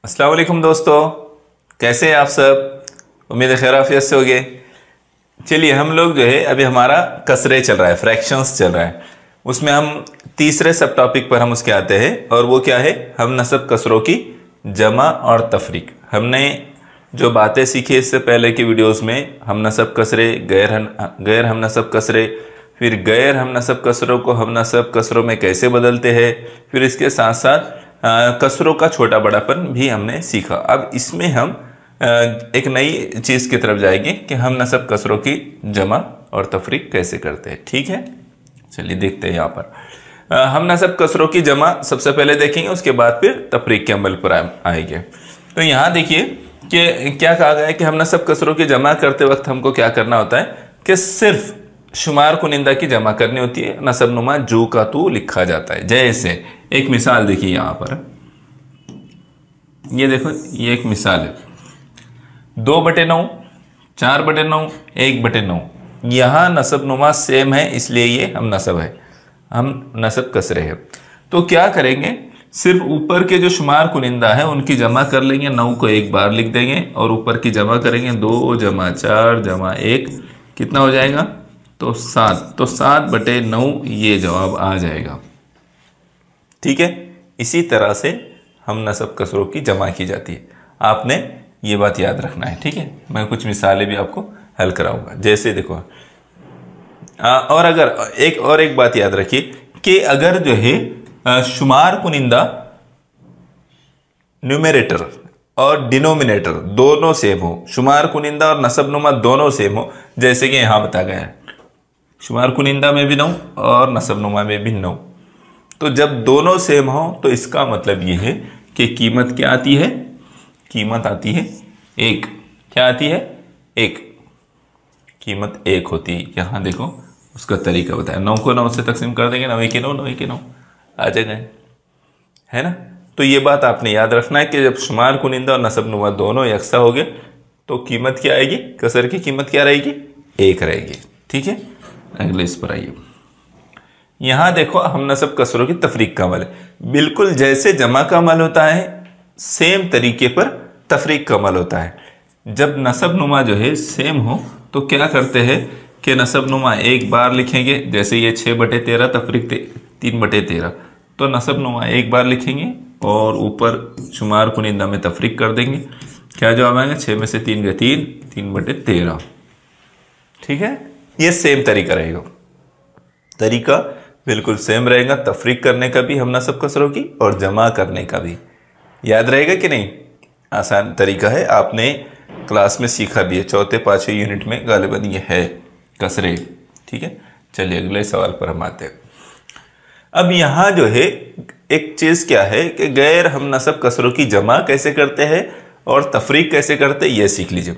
अस्सलाम वालेकुम दोस्तों, कैसे हैं आप सब। उम्मीद है खैर आफियत से होंगे। चलिए हम लोग जो है अभी हमारा कसरे चल रहा है, फ्रैक्शंस चल रहा है। उसमें हम तीसरे सब टॉपिक पर हम उसके आते हैं और वो क्या है, हम नसब कसरों की जमा और तफरीक। हमने जो बातें सीखी इससे पहले की वीडियोस में, हम नसब कसरे, गैर हम नसब कसरे, फिर गैर हम नसब कसरों को हम नसब कसरों में कैसे बदलते हैं, फिर इसके साथ साथ कसरों का छोटा बड़ापन भी हमने सीखा। अब इसमें हम एक नई चीज़ की तरफ जाएंगे कि हम नसब कसरों की जमा और तफरीक कैसे करते हैं। ठीक है, चलिए देखते हैं। यहाँ पर हम नसब कसरों की जमा सबसे पहले देखेंगे, उसके बाद फिर तफरीक के अमल पर आएंगे। तो यहाँ देखिए कि क्या कहा गया है कि हम नसब कसरों की जमा करते वक्त हमको क्या करना होता है कि सिर्फ शुमार कुनिंदा की जमा करनी होती है। नसब नुमा जू का तू लिखा जाता है। जैसे एक मिसाल देखिए यहाँ पर, ये देखो, ये एक मिसाल है 2/9, 4/9, 1/9। यहाँ नसब नुमा सेम है, इसलिए ये हम नसब है, हम नसब कसरे हैं। तो क्या करेंगे, सिर्फ ऊपर के जो शुमार कुनिंदा है उनकी जमा कर लेंगे, 9 को एक बार लिख देंगे और ऊपर की जमा करेंगे 2 + 4 + 1, कितना हो जाएगा, तो 7। तो 7/9 ये जवाब आ जाएगा। ठीक है, इसी तरह से हम नसब कसरों की जमा की जाती है। आपने ये बात याद रखना है। ठीक है, मैं कुछ मिसालें भी आपको हल कराऊंगा। जैसे देखो, और अगर एक बात याद रखिए कि अगर जो है शुमार कुनिंदा न्यूमरेटर और डिनोमिनेटर दोनों सेम हो, शुमार कुनिंदा और नसब नुमा दोनों सेम हो, जैसे कि यहां बताया गया है शुमार कुनिंदा में भी 9 और नसब नुमा में भी 9। तो जब दोनों सेम हो तो इसका मतलब ये है कि कीमत क्या आती है, कीमत आती है 1। क्या आती है, 1। कीमत 1 होती है। यहाँ देखो उसका तरीका बताया, 9 को 9 से तकसीम कर देंगे, 9 के 9, 9 के 9 आ जाएगा, है ना। तो ये बात आपने याद रखना है कि जब शुमार कुनिंदा और नसब नुमा दोनों यकसा हो गए तो कीमत क्या आएगी, कसर की कीमत क्या रहेगी, 1 रहेगी। ठीक है, अगले इस पर आइए। यहां देखो हम नसब कसरों की तफरीक का अमल है। बिल्कुल जैसे जमा का अमल होता है सेम तरीके पर तफरीक का अमल होता है। जब नसब नुमा जो है सेम हो तो क्या करते हैं कि नसब नुमा एक बार लिखेंगे, जैसे ये 6/13 तफरीक 3/13, तो नसब नुमा एक बार लिखेंगे और ऊपर शुमार कुनिंदा में तफरीक कर देंगे। क्या जवाब आएगा, 6 में से 3 गए 3, 3/13। ठीक है, ये सेम तरीका रहेगा, तरीका बिल्कुल सेम रहेगा, तफरीक करने का भी हम नसब कसरों की और जमा करने का भी। याद रहेगा कि नहीं, आसान तरीका है, आपने क्लास में सीखा भी है, 4-5वें यूनिट में गालिबन ये है कसरे। ठीक है, चलिए अगले सवाल पर हम आते हैं। अब यहाँ जो है एक चीज़ क्या है कि गैर हम नसब कसरों की जमा कैसे करते हैं और तफरीक कैसे करते हैं, ये सीख लीजिए।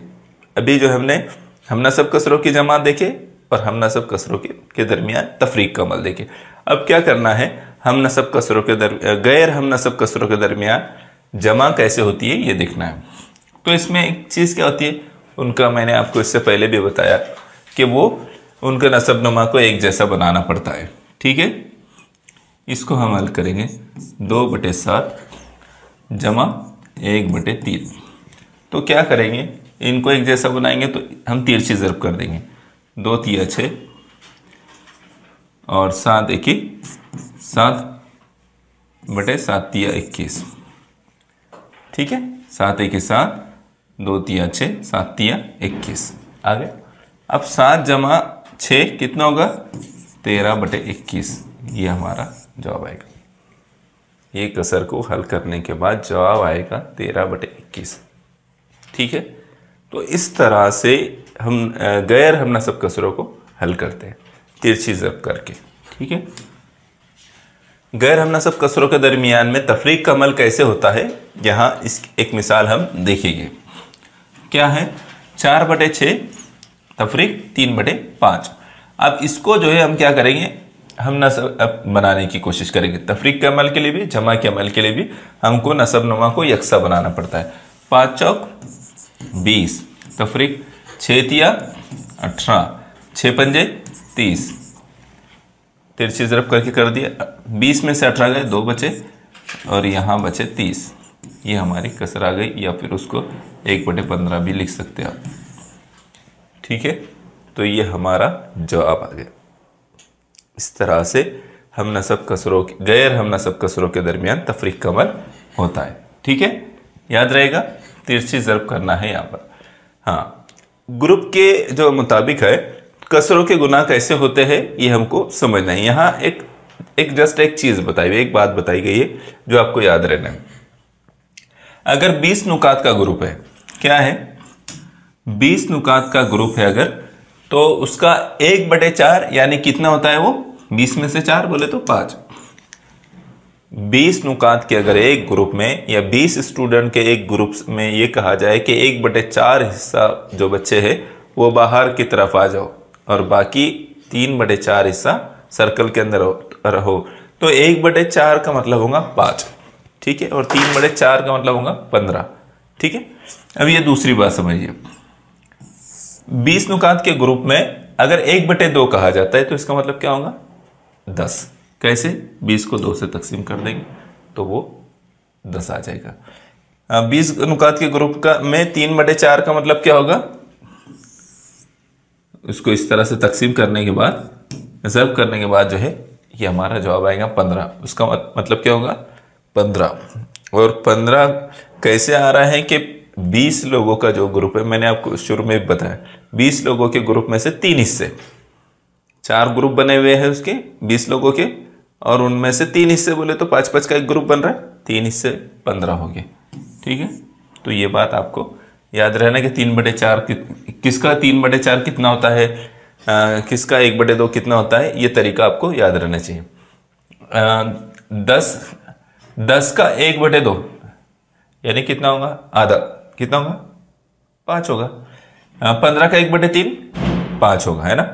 अभी जो हमने हम नसब कसरों की जमा देखे और हम नसब कसरों के दरमियान तफरीक का अमल देखे। अब क्या करना है, हम नसब कसरों के गैर हम नसब कसरों के दरमियान जमा कैसे होती है ये देखना है। तो इसमें एक चीज़ क्या होती है, उनका मैंने आपको इससे पहले भी बताया कि वो उनके नसब नुमा को एक जैसा बनाना पड़ता है। ठीक है, इसको हम हल करेंगे 2/7 जमा 1/3। तो क्या करेंगे, इनको एक जैसा बनाएंगे तो हम तिरछी ज़रब कर देंगे, 2 × 6 और 7 × 1 7/7 × 21। ठीक है, 7 × 1 7, 2 × 6 7 × 21 आ गए। अब 7 जमा 6 कितना होगा, 13/21। ये हमारा जवाब आएगा। ये कसर को हल करने के बाद जवाब आएगा 13/21। ठीक है, तो इस तरह से हम गैर हम नसब कसरों को हल करते हैं तिरछी ज़रब करके। ठीक है, गैर हम नसब कसरों के दरमियान में तफरीक का अमल कैसे होता है, यहाँ इस एक मिसाल हम देखेंगे। क्या है, 4/6 तफरीक 3/5। अब इसको जो है हम क्या करेंगे, हम नसब बनाने की कोशिश करेंगे। तफरीक के अमल के लिए भी जमा के अमल के लिए भी हमको नसब नुमा को यकसा बनाना पड़ता है। 5 चौक 20 तफरीक 6 × 18, 6 पंजे 30, तिरछी ज़रब करके कर दिया। 20 में से 18 गए, 2 बचे और यहाँ बचे 30। ये हमारी कसर आ गई, या फिर उसको 1/15 भी लिख सकते हैं आप। ठीक है, तो ये हमारा जवाब आ गया। इस तरह से हम नसब कसरों गैर हम नसब कसरों के दरमियान तफरीक का अमल होता है। ठीक है, याद रहेगा, तिरछी ज़र्ब करना है यहाँ पर। हाँ, ग्रुप के जो मुताबिक है कसरों के गुना कैसे होते हैं ये हमको समझना है। यहाँ एक जस्ट एक चीज़ बताई हुई, एक बात बताई गई है जो आपको याद रहना है। अगर 20 नुकात का ग्रुप है, क्या है, 20 नुकात का ग्रुप है अगर, तो उसका 1/4 यानी कितना होता है वो, 20 में से 4 बोले तो 5। 20 नुकात के अगर एक ग्रुप में या 20 स्टूडेंट के एक ग्रुप में ये कहा जाए कि 1/4 हिस्सा जो बच्चे हैं वो बाहर की तरफ आ जाओ और बाकी 3/4 हिस्सा सर्कल के अंदर रहो, तो 1/4 का मतलब होगा 5। ठीक है, और 3/4 का मतलब होगा 15। ठीक है, अब ये दूसरी बात समझिए, 20 नुकात के ग्रुप में अगर 1/2 कहा जाता है तो इसका मतलब क्या होगा, 10। कैसे, 20 को 2 से तकसीम कर देंगे तो वो 10 आ जाएगा। 20 नुकात के ग्रुप का में 3/4 का मतलब क्या होगा, इसको इस तरह से तकसीम करने के बाद, ज़र्ब करने के बाद जो है ये हमारा जवाब आएगा 15। उसका मतलब क्या होगा, 15। और 15 कैसे आ रहा है कि 20 लोगों का जो ग्रुप है, मैंने आपको शुरू में बताया 20 लोगों के ग्रुप में से 3 हिस्से, 4 ग्रुप बने हुए हैं उसके 20 लोगों के, और उनमें से 3 हिस्से बोले तो 5-5 का एक ग्रुप बन रहा है, 3 हिस्से 15 हो गए। ठीक है, तो ये बात आपको याद रहना कि 3/4 किसका 3/4 कितना होता है, किसका 1/2 कितना होता है, ये तरीका आपको याद रहना चाहिए। 10 का 1/2 यानी कितना होगा, आधा, कितना होगा, 5 होगा। 15 का 1/3 5 होगा, है ना।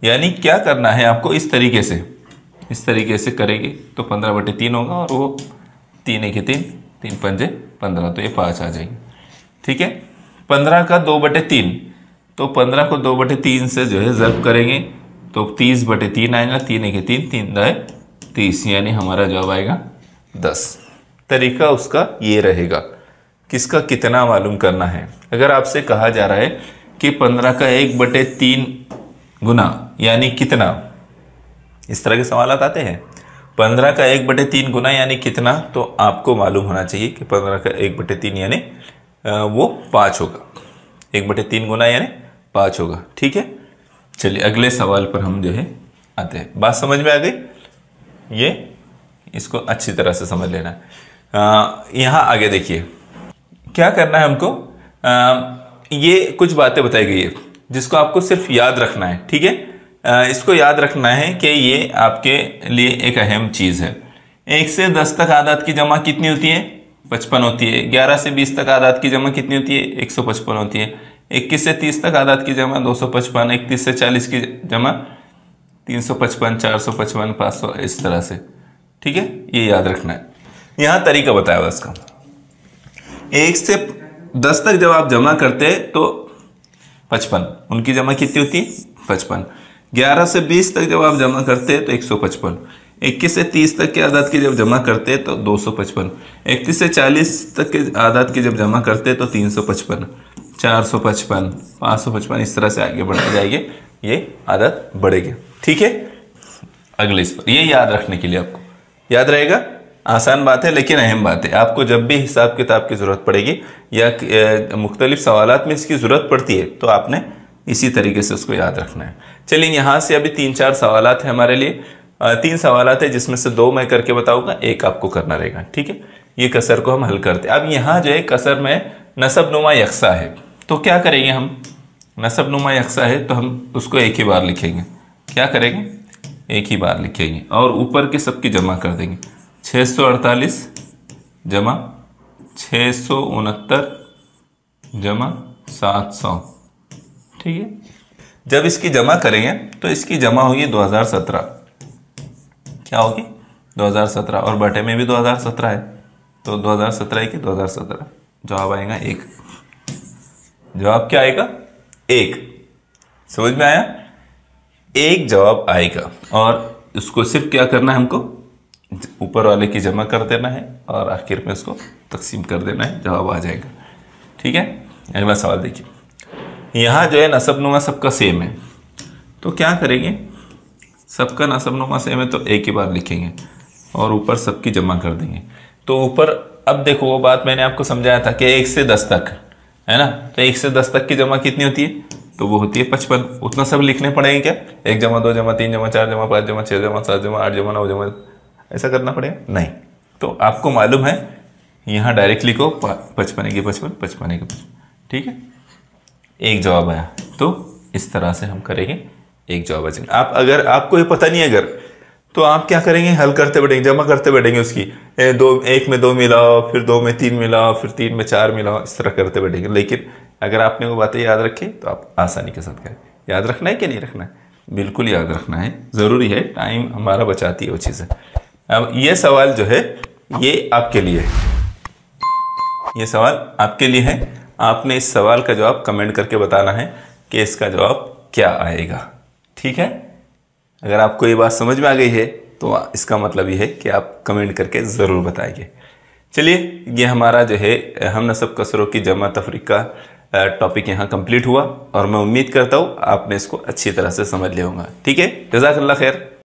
यानी क्या करना है आपको, इस तरीके से करेंगे तो 15/3 होगा, और वो 3 1 3 3 5 15, तो ये 5 आ जाएंगे। ठीक है, 15 का 2/3, तो 15 को 2/3 से जो है ज़र्ब करेंगे तो 30/3 आएगा, 3 1 3 3 2 30, यानी हमारा जवाब आएगा 10। तरीका उसका ये रहेगा, किसका कितना मालूम करना है। अगर आपसे कहा जा रहा है कि 15 का 1/3 गुना यानी कितना, इस तरह के सवाल आते हैं, 15 का 1/3 गुना यानी कितना, तो आपको मालूम होना चाहिए कि 15 का 1/3 यानी वो 5 होगा। 1/3 गुना यानी 5 होगा। ठीक है, चलिए अगले सवाल पर हम जो है आते हैं। बात समझ में आ गई, ये इसको अच्छी तरह से समझ लेना है। यहाँ आगे देखिए क्या करना है हमको। ये कुछ बातें बताई गई है जिसको आपको सिर्फ याद रखना है। ठीक है, इसको याद रखना है कि ये आपके लिए एक अहम चीज़ है। 1 से 10 तक आदात की जमा कितनी होती है, 55 होती है। 11 से 20 तक आदात की जमा कितनी होती है, 155 होती है। 21 से 30 तक आदात की जमा 255, 31 से 40 की जमा 355, 455, 500, इस तरह से। ठीक है, ये याद रखना है। यहाँ तरीका बताया हुआ इसका। 1 से 10 तक जब आप जमा करते हैं तो 55, उनकी जमा कितनी होती है, 55। 11 से 20 तक जब आप जमा करते हैं तो 155। 21 से 30 तक के आदात की जब जमा करते हैं तो 255। 31 से 40 तक के आदात की जब जमा करते हैं तो 355, 455, 555, इस तरह से आगे बढ़ते जाएंगे, ये आदत बढ़ेगी। ठीक है, अगले इस पर ये याद रखने के लिए आपको याद रहेगा। आसान बात है लेकिन अहम बात है। आपको जब भी हिसाब किताब की ज़रूरत पड़ेगी या मुख्तलिफ सवालात में इसकी ज़रूरत पड़ती है तो आपने इसी तरीके से उसको याद रखना है। चलिए यहाँ से अभी 3-4 सवालात है हमारे लिए। 3 सवालात है जिसमें से 2 मैं करके बताऊंगा, 1 आपको करना रहेगा। ठीक है, ये कसर को हम हल करते हैं। अब यहाँ जो है कसर में नसब नुमा यकसा है, तो क्या करेंगे हम, नसब नुमा यकसा है तो हम उसको एक ही बार लिखेंगे। क्या करेंगे, एक ही बार लिखेंगे और ऊपर के सबकी जमा कर देंगे। 648 जमा 669 जमा 700। ठीक है, जब इसकी जमा करेंगे तो इसकी जमा होगी 2017। क्या होगी, 2017, और बटे में भी 2017 है तो 2017 की 2017, जवाब आएगा 1। जवाब क्या आएगा, 1। समझ में आया, 1 जवाब आएगा। और उसको सिर्फ क्या करना है हमको, ऊपर वाले की जमा कर देना है और आखिर में इसको तकसीम कर देना है, जवाब आ जाएगा। ठीक है, अगला सवाल देखिए। यहाँ जो है नसब नुमा सबका सेम है, तो क्या करेंगे, सबका नसब नुमा सेम है तो एक ही बात लिखेंगे और ऊपर सबकी जमा कर देंगे। तो ऊपर अब देखो वो बात मैंने आपको समझाया था कि 1 से 10 तक है ना, तो 1 से 10 तक की जमा कितनी होती है, तो वो होती है 55। उतना सब लिखने पड़ेंगे क्या, 1 जमा 2 जमा 3 जमा 4 जमा 5 जमा 6 जमा 7 जमा 8 जमा 9 जमा, ऐसा करना पड़ेगा नहीं। तो आपको मालूम है यहाँ डायरेक्ट लिखो 55 की 55 55 की 55। ठीक है, एक जवाब आया, तो इस तरह से हम करेंगे, एक जवाब आ जाएगा। आप अगर आपको ये पता नहीं है अगर, तो आप क्या करेंगे, हल करते बैठेंगे, जमा करते बैठेंगे उसकी, 1 में 2 मिलाओ, फिर 2 में 3 मिलाओ, फिर 3 में 4 मिलाओ, इस तरह करते बैठेंगे। लेकिन अगर आपने वो बातें याद रखी तो आप आसानी के साथ करें। याद रखना है कि नहीं रखना है, बिल्कुल याद रखना है, ज़रूरी है, टाइम हमारा बचाती है वो चीज़ें। अब ये सवाल जो है ये आपके लिए है, ये सवाल आपके लिए है। आपने इस सवाल का जवाब कमेंट करके बताना है कि इसका जवाब क्या आएगा। ठीक है, अगर आपको ये बात समझ में आ गई है तो इसका मतलब ये है कि आप कमेंट करके ज़रूर बताइए। चलिए, ये हमारा जो है हम नसब कसरों की जमा तफरीक का टॉपिक यहाँ कंप्लीट हुआ और मैं उम्मीद करता हूँ आपने इसको अच्छी तरह से समझ लिया होगा। ठीक है, जज़ाकल्लाह खैर।